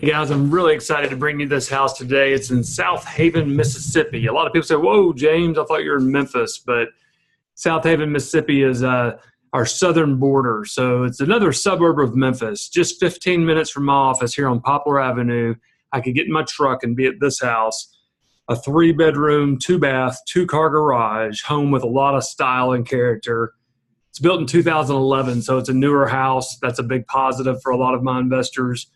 Hey guys, I'm really excited to bring you this house today. It's in Southaven, Mississippi. A lot of people say, whoa, James, I thought you were in Memphis, but Southaven, Mississippi is our southern border. So it's another suburb of Memphis, just 15 minutes from my office here on Poplar Avenue. I could get in my truck and be at this house, a 3-bedroom, 2-bath, 2-car garage, home with a lot of style and character. It's built in 2011, so it's a newer house. That's a big positive for a lot of my investors.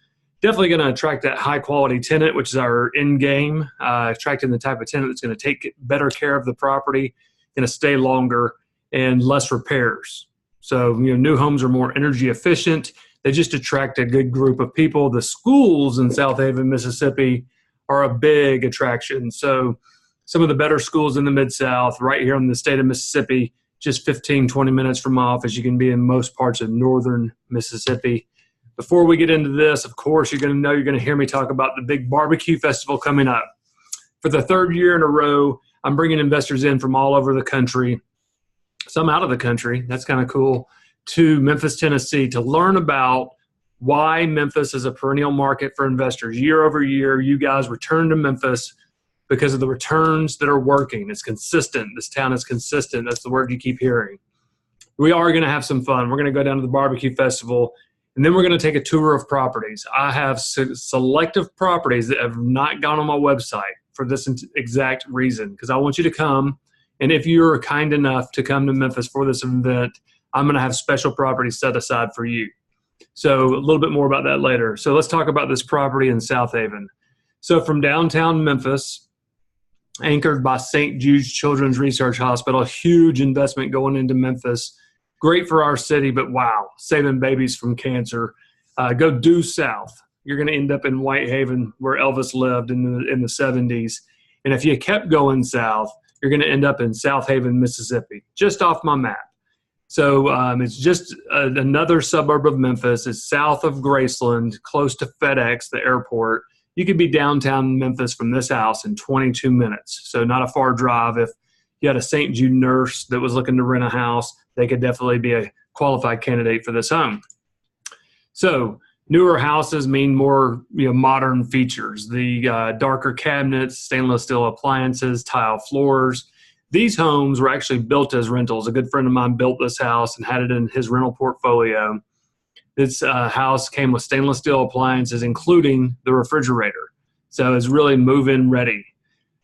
Definitely going to attract that high quality tenant, which is our end game, attracting the type of tenant that's going to take better care of the property, going to stay longer, and less repairs. So, new homes are more energy efficient. They just attract a good group of people. The schools in Southaven, Mississippi are a big attraction. So some of the better schools in the Mid-South, right here in the state of Mississippi, just 15, 20 minutes from my office. You can be in most parts of northern Mississippi. Before we get into this, of course, you're going to hear me talk about the big barbecue festival coming up. For the third year in a row, I'm bringing investors in from all over the country, some out of the country, that's kind of cool, to Memphis, Tennessee to learn about why Memphis is a perennial market for investors. Year over year, you guys return to Memphis because of the returns that are working. It's consistent. This town is consistent. That's the word you keep hearing. We are going to have some fun. We're going to go down to the barbecue festival. And then we're going to take a tour of properties. I have selective properties that have not gone on my website for this exact reason, because I want you to come. And if you're kind enough to come to Memphis for this event, I'm going to have special properties set aside for you. So a little bit more about that later. So let's talk about this property in Southaven. So from downtown Memphis, anchored by St. Jude's Children's Research Hospital, huge investment going into Memphis. Great for our city, but wow, saving babies from cancer. Go due south. You're going to end up in Whitehaven, where Elvis lived in the 70s. And if you kept going south, you're going to end up in Southaven, Mississippi, just off my map. So it's just another suburb of Memphis. It's south of Graceland, close to FedEx, the airport. You could be downtown Memphis from this house in 22 minutes. So not a far drive. If you had a St. Jude nurse that was looking to rent a house, they could definitely be a qualified candidate for this home. So newer houses mean more modern features. The darker cabinets, stainless steel appliances, tile floors. These homes were actually built as rentals. A good friend of mine built this house and had it in his rental portfolio. This house came with stainless steel appliances, including the refrigerator. So it's really move-in ready.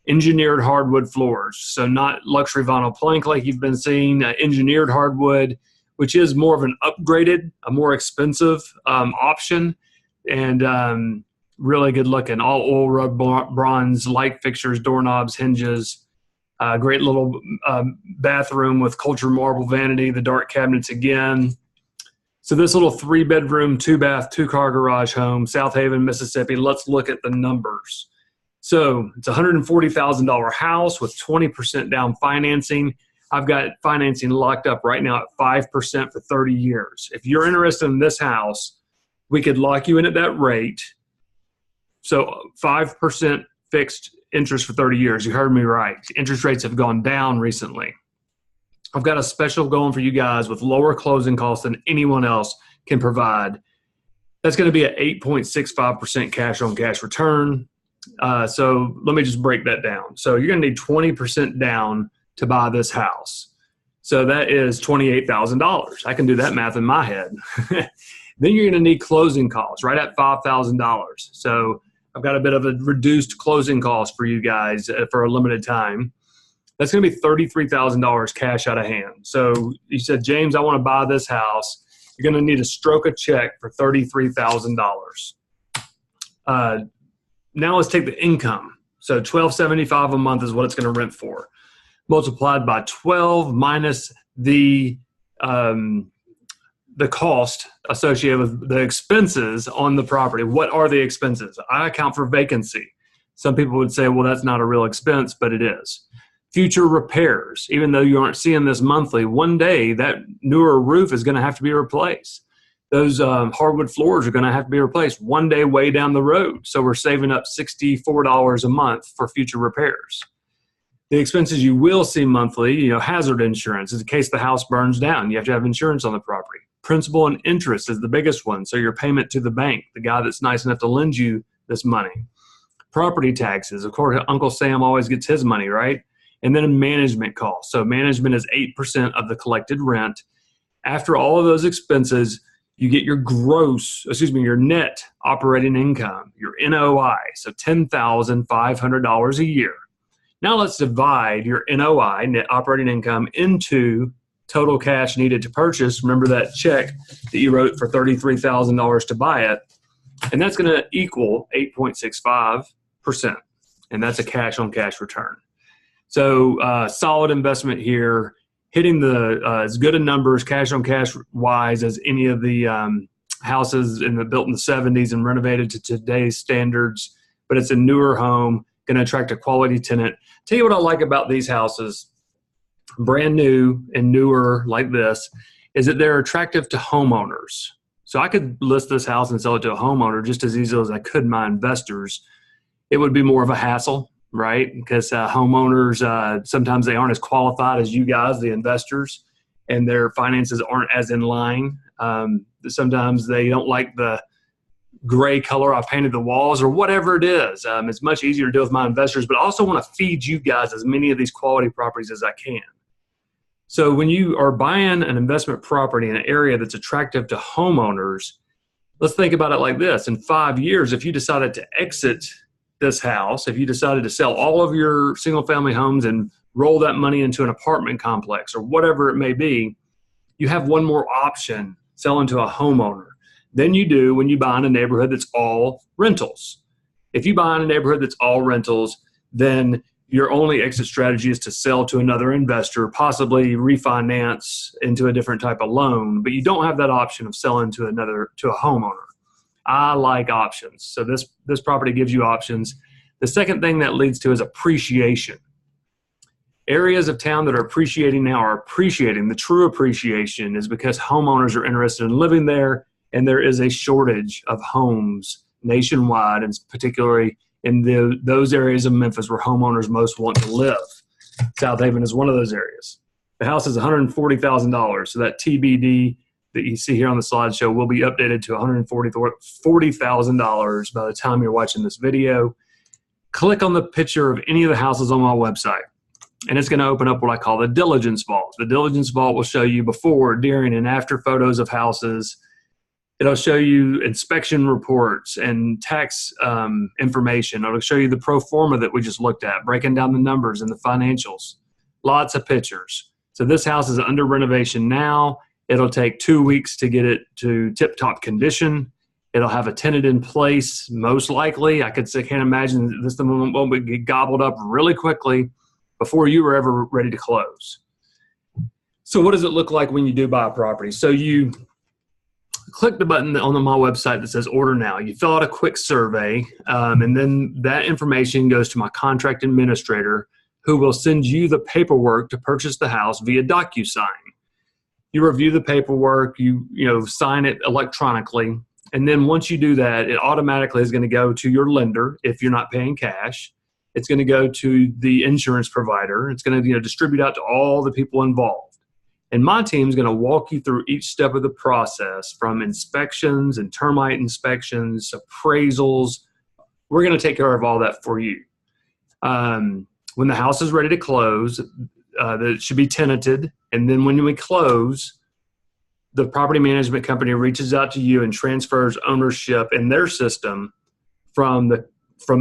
Engineered hardwood floors, so not luxury vinyl plank like you've been seeing, engineered hardwood, which is more of an upgraded, a more expensive option, and really good looking. All oil rub bronze, light fixtures, doorknobs, hinges, great little bathroom with cultured marble vanity, the dark cabinets again. So this little 3-bedroom, 2-bath, 2-car garage home, Southaven, Mississippi. Let's look at the numbers. So it's a $140,000 house with 20% down financing. I've got financing locked up right now at 5% for 30 years. If you're interested in this house, we could lock you in at that rate. So 5% fixed interest for 30 years. You heard me right. Interest rates have gone down recently. I've got a special going for you guys with lower closing costs than anyone else can provide. That's going to be an 8.65% cash on cash return. So let me just break that down. So you're going to need 20% down to buy this house. So that is $28,000. I can do that math in my head. Then you're going to need closing costs right at $5,000. So I've got a bit of a reduced closing cost for you guys for a limited time. That's going to be $33,000 cash out of hand. So you said, James, I want to buy this house. You're going to need to stroke a check for $33,000. Now let's take the income. So $1,275 a month is what it's going to rent for. Multiplied by 12 minus the cost associated with the expenses on the property. What are the expenses? I account for vacancy. Some people would say, well, that's not a real expense, but it is. Future repairs, even though you aren't seeing this monthly, one day that newer roof is going to have to be replaced. Those hardwood floors are going to have to be replaced one day way down the road. So we're saving up $64 a month for future repairs. The expenses you will see monthly, hazard insurance in case the house burns down. You have to have insurance on the property. Principal and interest is the biggest one. So your payment to the bank, the guy that's nice enough to lend you this money. Property taxes, of course, Uncle Sam always gets his money, right? And then a management cost. So management is 8% of the collected rent. After all of those expenses, you get your your net operating income, your NOI, so $10,500 a year. Now let's divide your NOI, net operating income, into total cash needed to purchase. Remember that check that you wrote for $33,000 to buy it, and that's going to equal 8.65%, and that's a cash-on-cash return. So solid investment here, hitting the as good a numbers cash-on-cash wise as any of the houses built in the 70s and renovated to today's standards, but it's a newer home, going to attract a quality tenant. Tell you what I like about these houses, brand new and newer like this, is that they're attractive to homeowners. So I could list this house and sell it to a homeowner just as easily as I could my investors. It would be more of a hassle, right? Because homeowners, sometimes they aren't as qualified as you guys, the investors, and their finances aren't as in line. Sometimes they don't like the gray color I painted the walls or whatever it is. It's much easier to deal with my investors, but I also want to feed you guys as many of these quality properties as I can. So when you are buying an investment property in an area that's attractive to homeowners, let's think about it like this. In 5 years, if you decided to exit this house, if you decided to sell all of your single family homes and roll that money into an apartment complex or whatever it may be, you have one more option, selling to a homeowner, than you do when you buy in a neighborhood that's all rentals. If you buy in a neighborhood that's all rentals, then your only exit strategy is to sell to another investor, possibly refinance into a different type of loan, but you don't have that option of selling to a homeowner. I like options. So this property gives you options. The second thing that leads to is appreciation. Areas of town that are appreciating now are appreciating. The true appreciation is because homeowners are interested in living there, and there is a shortage of homes nationwide, and particularly in those areas of Memphis where homeowners most want to live. Southaven is one of those areas. The house is $140,000, so that TBD that you see here on the slideshow will be updated to $140,000 by the time you're watching this video. Click on the picture of any of the houses on my website, and it's going to open up what I call the diligence vault. The diligence vault will show you before, during, and after photos of houses. It'll show you inspection reports and tax information. It'll show you the pro forma that we just looked at, breaking down the numbers and the financials. Lots of pictures. So this house is under renovation now. It'll take 2 weeks to get it to tip-top condition. It'll have a tenant in place, most likely. I can't imagine this won't get gobbled up really quickly before you were ever ready to close. So what does it look like when you do buy a property? So you click the button on my website that says order now. You fill out a quick survey, and then that information goes to my contract administrator, who will send you the paperwork to purchase the house via DocuSign. You review the paperwork, you sign it electronically, and then once you do that, it automatically is going to go to your lender if you're not paying cash. It's going to go to the insurance provider. It's going to distribute out to all the people involved. And my team is going to walk you through each step of the process, from inspections and termite inspections, appraisals. We're going to take care of all that for you. When the house is ready to close, it should be tenanted. And then when we close, the property management company reaches out to you and transfers ownership in their system from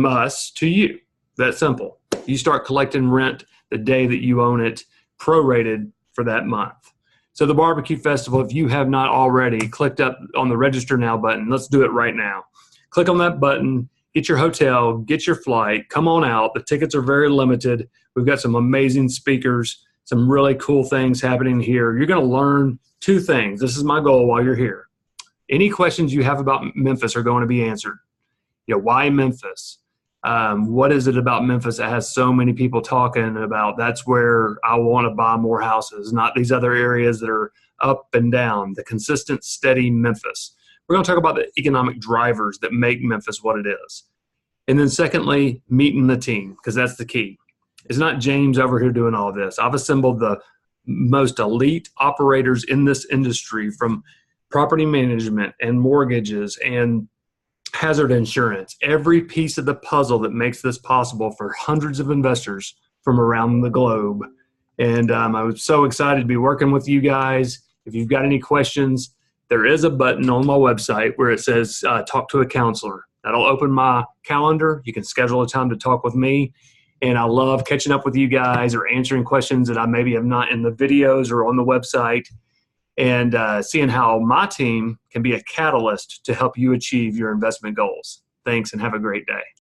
us to you. That simple. You start collecting rent the day that you own it, prorated for that month. So the barbecue festival, if you have not already clicked up on the register now button, let's do it right now. Click on that button, get your hotel, get your flight, come on out. The tickets are very limited. We've got some amazing speakers, some really cool things happening here. You're going to learn 2 things. This is my goal while you're here. Any questions you have about Memphis are going to be answered. Why Memphis? What is it about Memphis that has so many people talking about that's where I want to buy more houses, not these other areas that are up and down, the consistent, steady Memphis. We're going to talk about the economic drivers that make Memphis what it is. And then secondly, meeting the team, because that's the key. It's not James over here doing all this. I've assembled the most elite operators in this industry, from property management and mortgages and hazard insurance, every piece of the puzzle that makes this possible for hundreds of investors from around the globe. And I was so excited to be working with you guys. If you've got any questions, there is a button on my website where it says talk to a counselor. That'll open my calendar. You can schedule a time to talk with me. And I love catching up with you guys or answering questions that I maybe have not in the videos or on the website, and seeing how my team can be a catalyst to help you achieve your investment goals. Thanks, and have a great day.